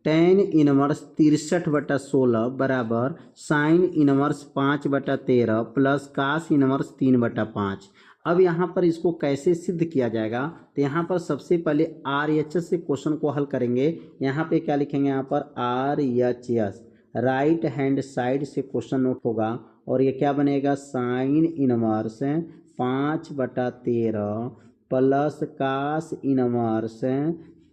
Ten inverse 63/16 बराबर sine inverse 5/13 plus cos inverse 3/5। अब यहाँ पर इसको कैसे सिद्ध किया जाएगा, तो यहाँ पर सबसे पहले RHS से क्वेश्चन को हल करेंगे। यहाँ पे क्या लिखेंगे, यहाँ पर RHS राइट हैंड साइड से क्वेश्चन नोट होगा और ये क्या बनेगा, sine inverse 5/13 plus cos inverse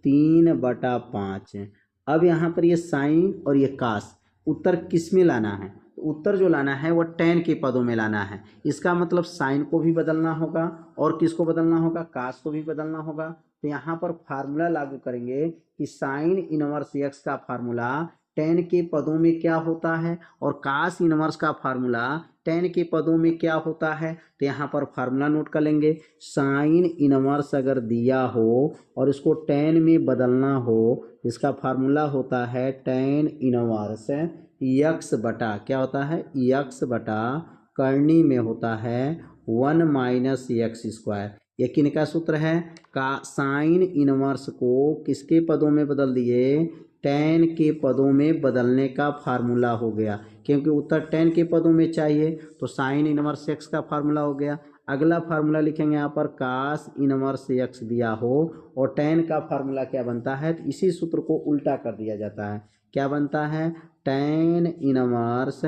3/5। अब यहाँ पर ये साइन और ये कास उत्तर किस में लाना है, उत्तर जो लाना है वो टेन के पदों में लाना है। इसका मतलब साइन को भी बदलना होगा और किसको बदलना होगा, कास को भी बदलना होगा। तो यहाँ पर फार्मूला लागू करेंगे कि साइन इनवर्स एक्स का फार्मूला टेन के पदों में क्या होता है और कास इनवर्स का फार्मूला टेन के पदों में क्या होता है। तो यहाँ पर फार्मूला नोट कर लेंगे। साइन इनवर्स अगर दिया हो और इसको टेन में बदलना हो, इसका फार्मूला होता है टेन इनवर्स यक्स बटा क्या होता है, यक्स बटा करनी में होता है 1 माइनस एक्स स्क्वायर। ये किनका सूत्र है, का साइन इनवर्स को किसके पदों में बदल दिए, टेन के पदों में बदलने का फार्मूला हो गया। क्योंकि उत्तर टेन के पदों में चाहिए तो साइन इनवर्स एक्स का फार्मूला हो गया। अगला फार्मूला लिखेंगे यहाँ पर कास इनवर्स एक्स दिया हो और टेन का फार्मूला क्या बनता है, तो इसी सूत्र को उल्टा कर दिया जाता है। क्या बनता है, टेन इनवर्स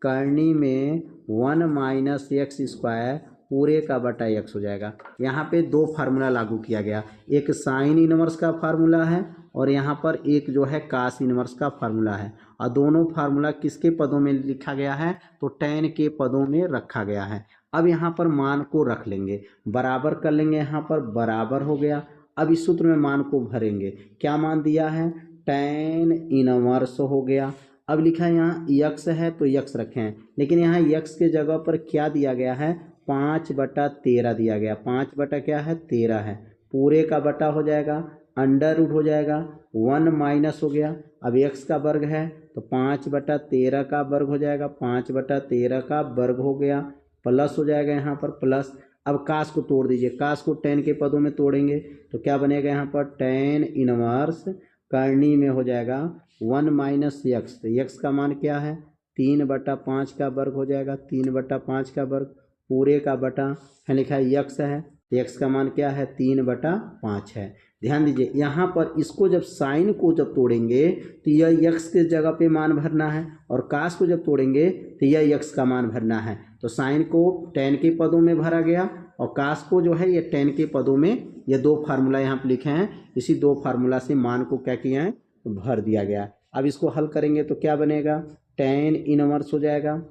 करनी में 1 माइनस एक्स स्क्वायर पूरे का बटा एक्स हो जाएगा। यहाँ पे दो फार्मूला लागू किया गया, एक साइन इनवर्स का फार्मूला है और यहाँ पर एक जो है कास इनवर्स का फार्मूला है। और दोनों फार्मूला किसके पदों में लिखा गया है, तो टेन के पदों में रखा गया है। अब यहाँ पर मान को रख लेंगे, बराबर कर लेंगे, यहाँ पर बराबर हो गया। अब इस सूत्र में मान को भरेंगे, क्या मान दिया है, टेन इनवर्स हो गया। अब लिखा है यहाँ यक्स है तो यक्स रखे हैं, लेकिन यहाँ यक्स के जगह पर क्या दिया गया है, 5/13 दिया गया। 5 बटा क्या है, 13 है, पूरे का बटा हो जाएगा, अंडर रूट हो जाएगा, 1 माइनस हो गया। अब एक्स का वर्ग है तो 5/13 का वर्ग हो जाएगा, 5/13 का वर्ग हो गया, प्लस हो जाएगा यहाँ पर प्लस। अब कास को तोड़ दीजिए, कास को टेन के पदों में तोड़ेंगे तो क्या बनेगा, यहाँ पर टेन इनवर्स करनी में हो जाएगा 1 माइनस एक्स। तो एक्स का मान क्या है, 3/5 का वर्ग हो जाएगा, 3/5 का वर्ग पूरे का बटा है, लिखा है यक्स है तो एक्स का मान क्या है, 3/5 है। ध्यान दीजिए यहाँ पर इसको जब साइन को जब तोड़ेंगे तो यह यक्स के जगह पे मान भरना है और कास को जब तोड़ेंगे तो यह यक्स का मान भरना है। तो साइन को टेन के पदों में भरा गया और कास को जो है ये टेन के पदों में। ये दो फार्मूला यहाँ पर लिखे हैं, इसी दो फार्मूला से मान को क्या किया है, भर दिया गया। अब इसको हल करेंगे तो क्या बनेगा, टेन इनवर्स हो जाएगा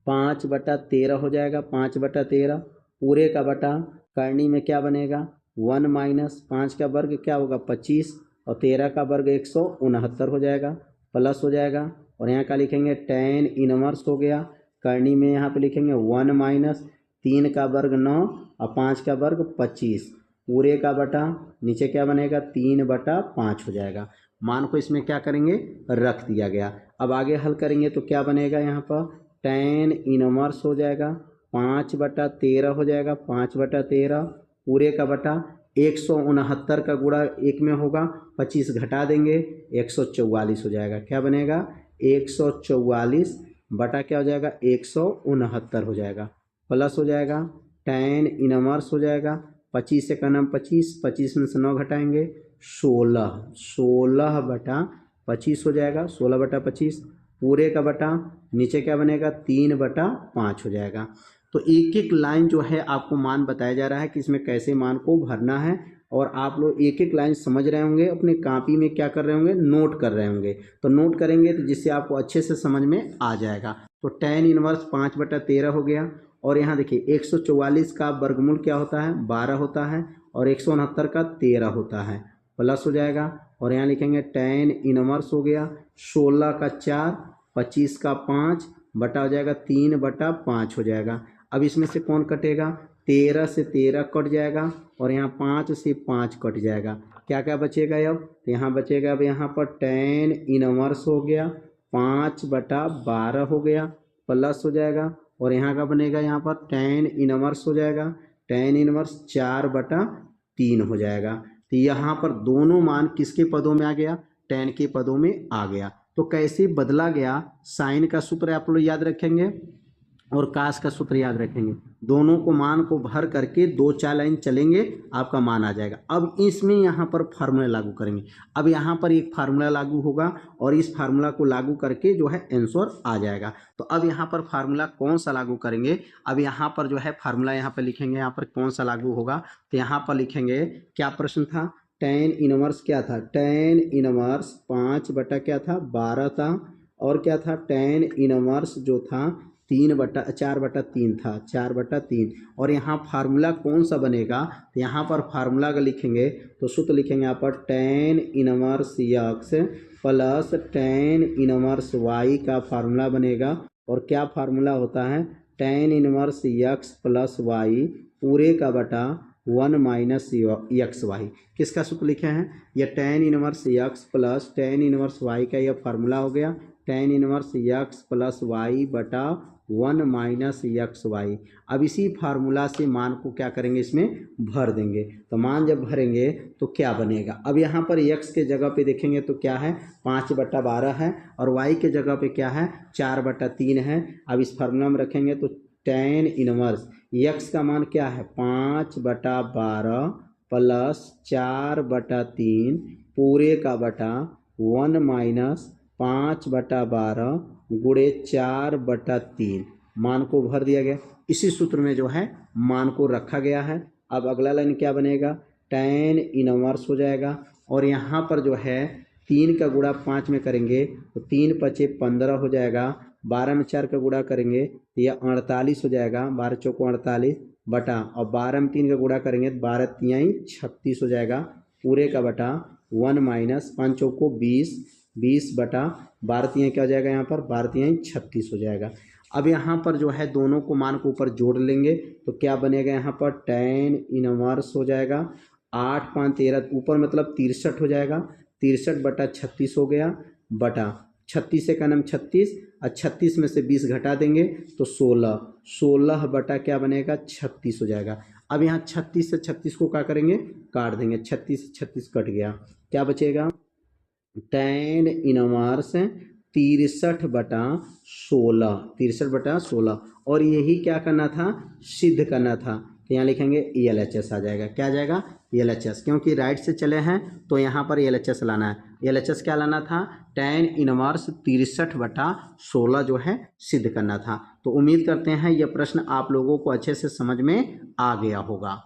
5/13 हो जाएगा, 5/13 पूरे का बटा करनी में क्या बनेगा, 1 माइनस 5 का वर्ग क्या होगा 25 और 13 का वर्ग 169 हो जाएगा, प्लस हो जाएगा। और यहाँ का लिखेंगे टेन इनवर्स हो गया, करनी में यहाँ पे लिखेंगे 1 माइनस 3 का वर्ग 9 और 5 का वर्ग 25 पूरे का बटा नीचे क्या बनेगा, 3/5 हो जाएगा। मान को इसमें क्या करेंगे, रख दिया गया। अब आगे हल करेंगे तो क्या बनेगा, यहाँ पर टेन इनवर्स हो जाएगा 5/13 हो जाएगा, 5/13 पूरे का बटा 169 का गुणा एक में होगा, 25 घटा देंगे 144 हो जाएगा। क्या बनेगा, 144 बटा क्या हो जाएगा, 169 हो जाएगा, प्लस हो जाएगा टेन इनवर्स हो जाएगा 25 से का नाम 25, 25 में से 9 घटाएंगे 16, 16/25 हो जाएगा, 16/25 पूरे का बटा नीचे क्या बनेगा, 3/5 हो जाएगा। तो एक एक लाइन जो है आपको मान बताया जा रहा है कि इसमें कैसे मान को भरना है और आप लोग एक एक लाइन समझ रहे होंगे, अपने कॉपी में क्या कर रहे होंगे, नोट कर रहे होंगे। तो नोट करेंगे तो जिससे आपको अच्छे से समझ में आ जाएगा। तो टेन इनवर्स 5/13 हो गया और यहाँ देखिए 144 का वर्गमूल क्या होता है, 12 होता है और 169 का 13 होता है, प्लस हो जाएगा। और यहाँ लिखेंगे टेन इनवर्स हो गया 16 का 4, 25 का 5 बटा हो जाएगा 3/5 हो जाएगा। अब इसमें से कौन कटेगा, 13 से 13 कट जाएगा और यहाँ 5 से 5 कट जाएगा। क्या क्या बचेगा अब, तो यहाँ बचेगा अब यहाँ पर टेन इनवर्स हो गया 5/12 हो गया, प्लस हो जाएगा। और यहाँ का बनेगा यहाँ पर टेन इनवर्स हो जाएगा, टेन इनवर्स 4/3 हो जाएगा। तो यहाँ पर दोनों मान किसके पदों में आ गया, tan के पदों में आ गया। तो कैसे बदला गया, साइन का सूत्र आप लोग याद रखेंगे और कास का सूत्र याद रखेंगे, दोनों को मान को भर करके 2-4 लाइन चलेंगे, आपका मान आ जाएगा। अब इसमें यहाँ पर फार्मूला लागू करेंगे। अब यहाँ पर एक फार्मूला लागू होगा और इस फार्मूला को लागू करके जो है आंसर आ जाएगा। तो अब यहाँ पर फार्मूला कौन सा लागू करेंगे, अब यहाँ पर जो है फार्मूला यहाँ पर लिखेंगे, यहाँ पर कौन सा लागू होगा, तो यहाँ पर लिखेंगे, क्या प्रश्न था, tan इनवर्स क्या था, tan इनवर्स 5 बटा क्या था 12 था, और क्या था tan इनवर्स जो था 4/3 था, 4/3। और यहाँ फार्मूला कौन सा बनेगा, तो यहाँ पर फार्मूला का लिखेंगे तो सूत्र लिखेंगे यहाँ पर tan inverse x plus tan inverse y का फार्मूला बनेगा। और क्या फार्मूला होता है, tan inverse x plus y पूरे का बटा 1 माइनस एक्स वाई। किसका सूत्र लिखे हैं, यह tan inverse x plus tan inverse y का यह फार्मूला हो गया, tan inverse x plus y बटा 1 माइनस एक्स वाई। अब इसी फार्मूला से मान को क्या करेंगे, इसमें भर देंगे। तो मान जब भरेंगे तो क्या बनेगा, अब यहाँ पर x के जगह पे देखेंगे तो क्या है 5/12 है, और y के जगह पे क्या है 4/3 है। अब इस फार्मूला में रखेंगे तो tan इनवर्स x का मान क्या है 5/12 प्लस 4/3 पूरे का बटा 1 माइनस 5/12 गुणे 4/3, मान को भर दिया गया। इसी सूत्र में जो है मान को रखा गया है। अब अगला लाइन क्या बनेगा, tan इनवर्स हो जाएगा, और यहाँ पर जो है 3 का गुणा 5 में करेंगे तो 3×5 = 15 हो जाएगा, 12 में 4 का गुणा करेंगे तो यह 48 हो जाएगा, 12×4 = 48 बटा, और 12 में 3 का गुणा करेंगे तो 12×3 = 36 हो जाएगा, पूरे का बटा 1 माइनस 5×4 = 20 बटा 12×3 क्या हो जाएगा, यहाँ पर 12×3 = 36 हो जाएगा। अब यहाँ पर जो है दोनों को मान को ऊपर जोड़ लेंगे तो क्या बनेगा, यहाँ पर tan इनवर्स हो जाएगा 8×5 = 13, ऊपर मतलब 63 हो जाएगा, 63/36 हो गया, बटा 36 से का नाम 36, और 36 में से 20 घटा देंगे तो 16 बटा क्या बनेगा 36 हो जाएगा। अब यहाँ 36 से 36 को क्या करेंगे, काट देंगे, 36 से 36 कट गया, क्या बचेगा, tan इनवर्स 63/16, और यही क्या करना था, सिद्ध करना था। तो यहाँ लिखेंगे LHS आ जाएगा, क्या आ जाएगा LHS, क्योंकि राइट से चले हैं तो यहाँ पर LHS लाना है। LHS क्या लाना था, tan इनवर्स 63/16 जो है सिद्ध करना था। तो उम्मीद करते हैं यह प्रश्न आप लोगों को अच्छे से समझ में आ गया होगा।